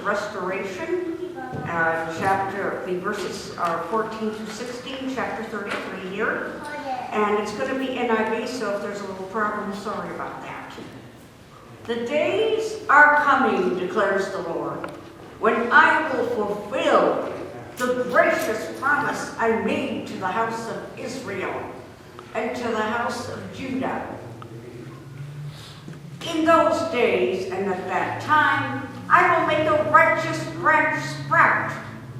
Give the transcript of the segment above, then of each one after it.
Restoration, the verses are 14 through 16, chapter 33 here. And it's going to be NIV, so if there's a little problem, sorry about that. The days are coming, declares the Lord, when I will fulfill the gracious promise I made to the house of Israel and to the house of Judah. In those days and at that time, I will make a righteous branch sprout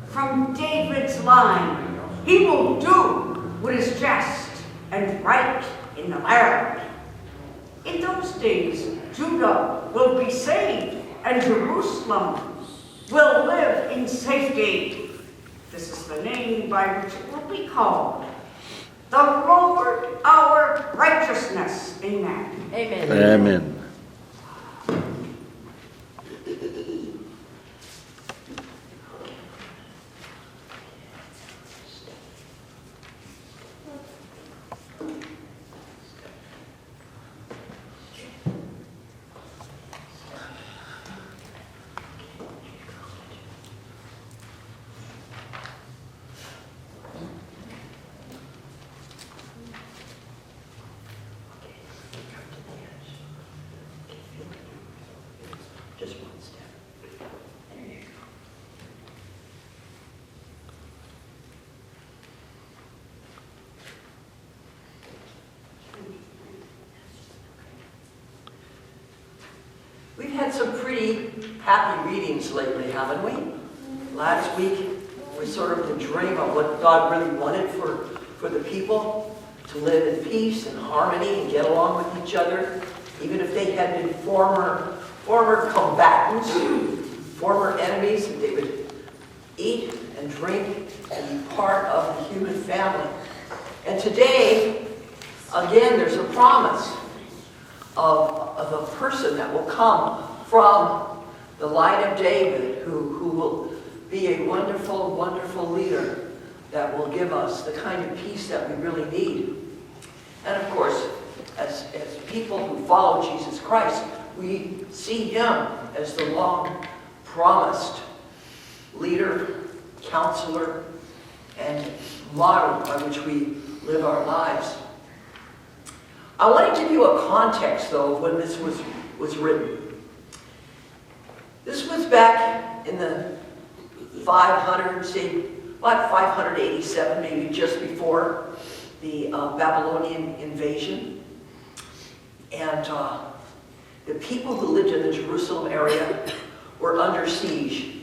from David's line. He will do what is just and right in the land. In those days, Judah will be saved and Jerusalem will live in safety. This is the name by which it will be called, the Lord our righteousness. Amen. Amen. Amen. Just one step. There you go. We've had some pretty happy readings lately, haven't we? Last week was sort of the dream of what God really wanted for the people, to live in peace and harmony and get along with each other, even if they had been former combatants, former enemies, that they would eat and drink and be part of the human family. And today, again, there's a promise of a person that will come from the line of David, who will be a wonderful, wonderful leader that will give us the kind of peace that we really need. And of course, as people who follow Jesus Christ, we see him as the long-promised leader, counselor, and model by which we live our lives. I want to give you a context, though, of when this was written. This was back in the 587, maybe just before the Babylonian invasion. And the people who lived in the Jerusalem area were under siege.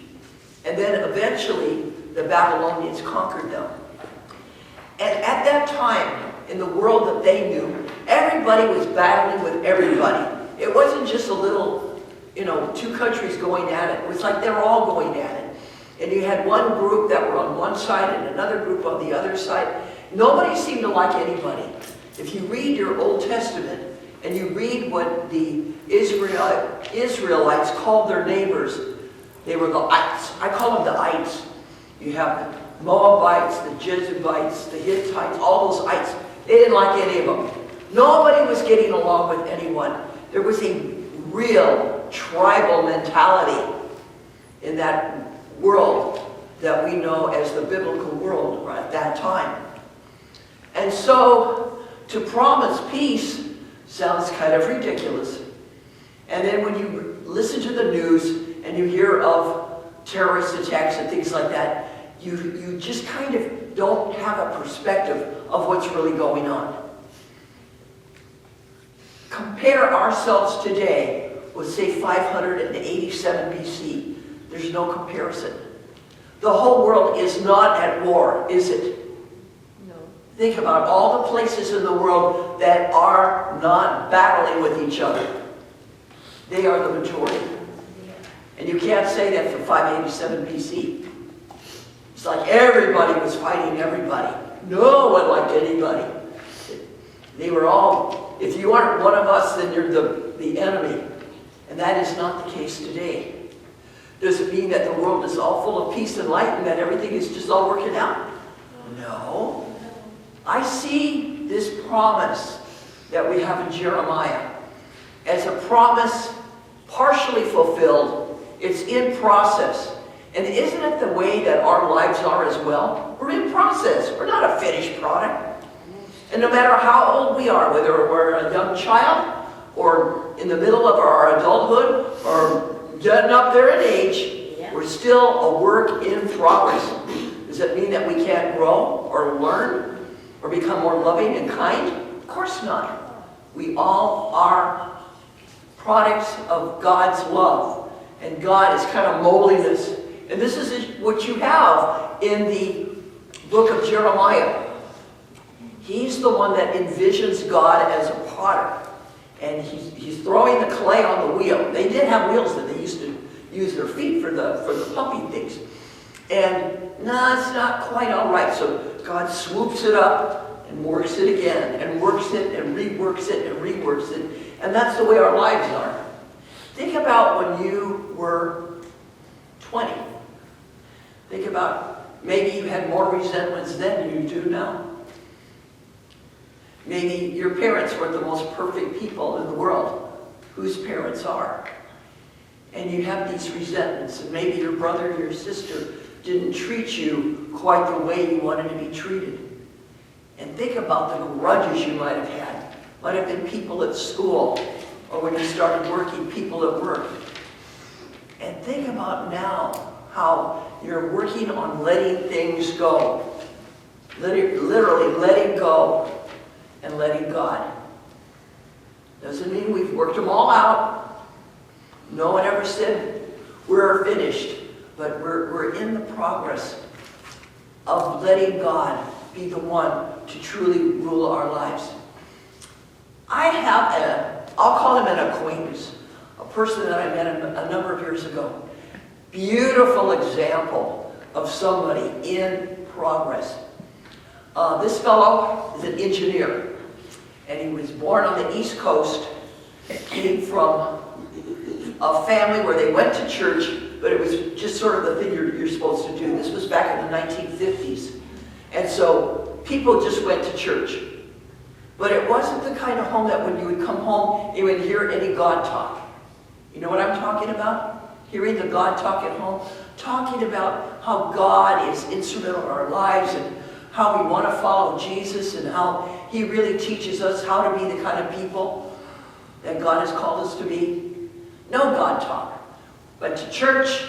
And then eventually the Babylonians conquered them. And at that time, in the world that they knew, everybody was battling with everybody. It wasn't just a little, two countries going at it. It was like they were all going at it. And you had one group that were on one side and another group on the other side. Nobody seemed to like anybody. If you read your Old Testament and you read what the Israelites called their neighbors, they were the ites. I call them the ites. You have the Moabites, the Jebusites, the Hittites, all those ites. They didn't like any of them. Nobody was getting along with anyone. There was a real tribal mentality in that world that we know as the biblical world at that time. And so to promise peace sounds kind of ridiculous. And then when you listen to the news and you hear of terrorist attacks and things like that, you just kind of don't have a perspective of what's really going on. Compare ourselves today with, say, 587 BC. There's no comparison. The whole world is not at war, is it? No. Think about all the places in the world that are not battling with each other. They are the majority. And you can't say that for 587 BC. It's like everybody was fighting everybody. No one liked anybody. They were all, if you aren't one of us, then you're the enemy. And that is not the case today. Does it mean that the world is all full of peace and light and that everything is just all working out? No. I see this promise that we have in Jeremiah as a promise partially fulfilled It's in process. And isn't it the way that our lives are as well? We're in process. We're not a finished product. And no matter how old we are, whether we're a young child or in the middle of our adulthood or getting up there in age, we're still a work in progress. Does that mean that we can't grow or learn or become more loving and kind? Of course not. We all are products of God's love. And God is kind of molding us. And this is what you have in the book of Jeremiah. He's the one that envisions God as a potter. And he's throwing the clay on the wheel. They did have wheels that they used to use their feet for the pumping things. And no, it's not quite all right. So God swoops it up and works it again, and works it and reworks it and reworks it. And that's the way our lives are. Think about when you were 20. Think about maybe you had more resentments then than you do now. Maybe your parents weren't the most perfect people in the world, whose parents are. And you have these resentments, and maybe your brother or your sister didn't treat you quite the way you wanted to be treated. And think about the grudges you might have had. Might have been people at school, or when you started working, people at work. And think about now how you're working on letting things go. Literally letting go and letting God. Doesn't mean we've worked them all out. No one ever said we're finished, but we're in the progress of letting God be the one to truly rule our lives. I have I'll call him an acquaintance, a person that I met a number of years ago. Beautiful example of somebody in progress. This fellow is an engineer, and he was born on the East Coast, came from a family where they went to church, but it was just sort of the thing you're supposed to do. This was back in the 1950s. And so people just went to church. But it wasn't the kind of home that when you would come home, you would hear any God talk. You know what I'm talking about? Hearing the God talk at home? Talking about how God is instrumental in our lives and how we want to follow Jesus and how he really teaches us how to be the kind of people that God has called us to be. No God talk. Went to church,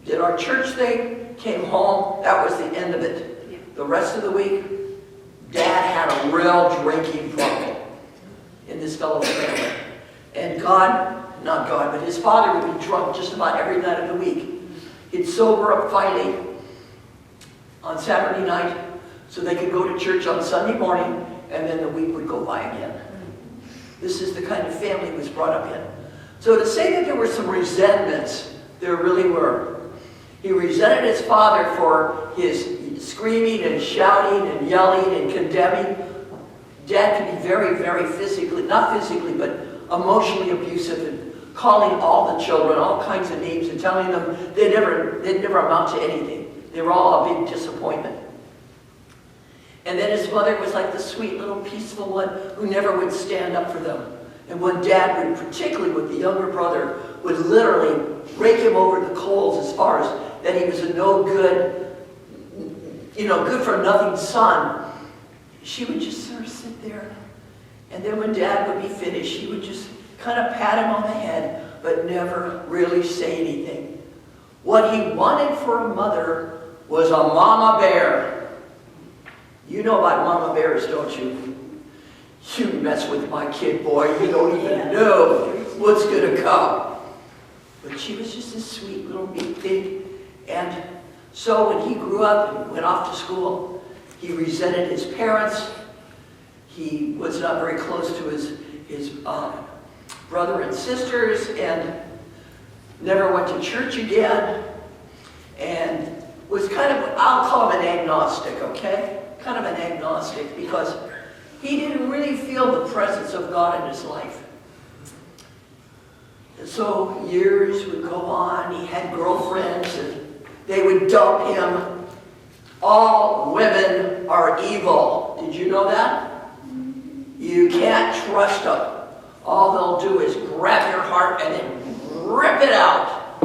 did our church thing, came home, that was the end of it. The rest of the week, Dad had a real drinking problem in this fellow's family. And not God, but his father would be drunk just about every night of the week. He'd sober up finally on Saturday night so they could go to church on Sunday morning, and then the week would go by again. This is the kind of family he was brought up in. So to say that there were some resentments, there really were. He resented his father for his screaming and shouting and yelling and condemning. Dad could be very, very physically, not physically, but emotionally abusive and calling all the children all kinds of names and telling them they'd never amount to anything. They were all a big disappointment. And then his mother was like the sweet little peaceful one who never would stand up for them. And when Dad would, particularly with the younger brother, would literally rake him over the coals as far as that he was a no good, good for nothing son, she would just sort of sit there. And then when Dad would be finished, she would just kind of pat him on the head, but never really say anything. What he wanted for a mother was a mama bear. You know about mama bears, don't you? You mess with my kid, boy, you don't even know what's going to come. But she was just a sweet little meek thing. And so when he grew up and went off to school, he resented his parents. He was not very close to his brother and sisters, and never went to church again, and was kind of, I'll call him an agnostic, okay? Kind of an agnostic, because he didn't really feel the presence of God in his life. And so years would go on, he had girlfriends, and they would dump him. All women are evil. Did you know that? You can't trust them. All they'll do is grab your heart and then rip it out.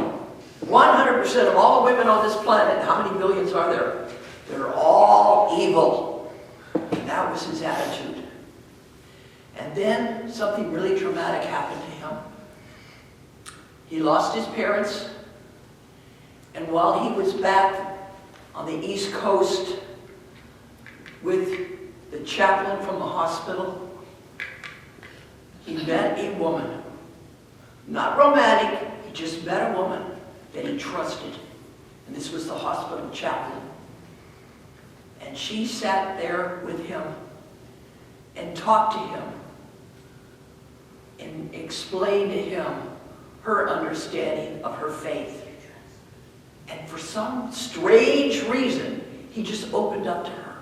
100% of all the women on this planet, how many billions are there? They're all evil. And that was his attitude. And then something really traumatic happened to him. He lost his parents, and while he was back on the East Coast with the chaplain from the hospital, he met a woman. Not romantic, he just met a woman that he trusted. And this was the hospital chaplain. And she sat there with him and talked to him and explained to him her understanding of her faith. And for some strange reason, he just opened up to her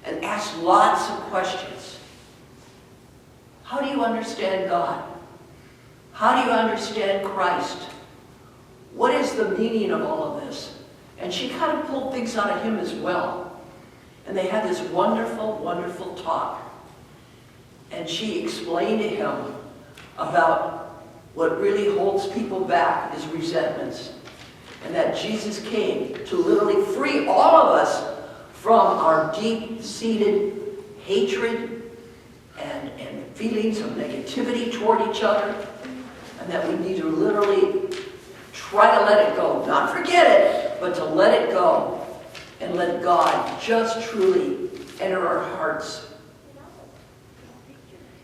and asked lots of questions. How do you understand God? How do you understand Christ? What is the meaning of all of this? And she kind of pulled things out of him as well. And they had this wonderful, wonderful talk. And she explained to him about what really holds people back is resentments. And that Jesus came to literally free all of us from our deep-seated hatred and feelings of negativity toward each other. And that we need to literally try to let it go. Not forget it, but to let it go. And let God just truly enter our hearts.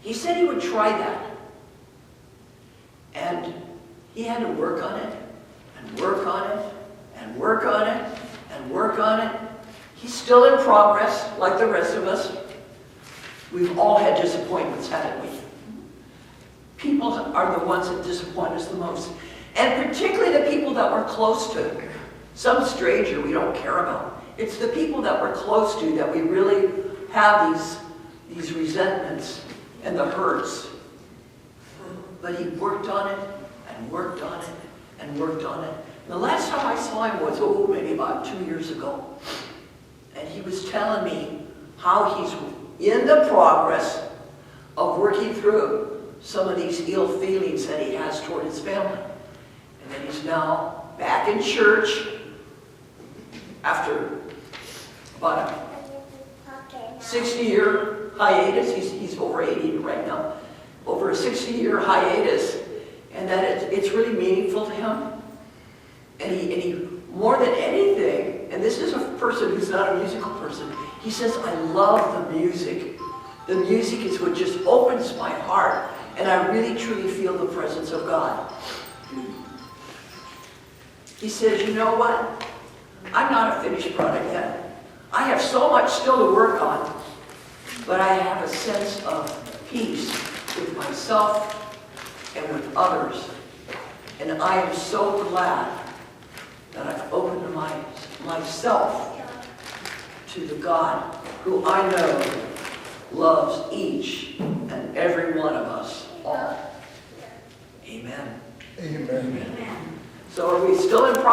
He said he would try that. And he had to work on it, and work on it, and work on it, and work on it. He's still in progress, like the rest of us. We've all had disappointments, haven't we? People are the ones that disappoint us the most. And particularly the people that we're close to. Some stranger we don't care about. It's the people that we're close to that we really have these resentments and the hurts. But he worked on it, and worked on it, and worked on it. And the last time I saw him was, maybe about 2 years ago. And he was telling me how he's in the progress of working through some of these ill feelings that he has toward his family. And that he's now back in church after about a 60-year hiatus. He's over 80 right now. Over a 60-year hiatus, and that it's really meaningful to him. And he, more than anything, and this is a person who's not a musical person, he says, I love the music. The music is what just opens my heart, and I really truly feel the presence of God. He says, you know what? I'm not a finished product yet. I have so much still to work on, but I have a sense of peace with myself and with others. And I am so glad that I've opened myself to the God who I know loves each and every one of us all. Amen. Amen. So are we still in progress?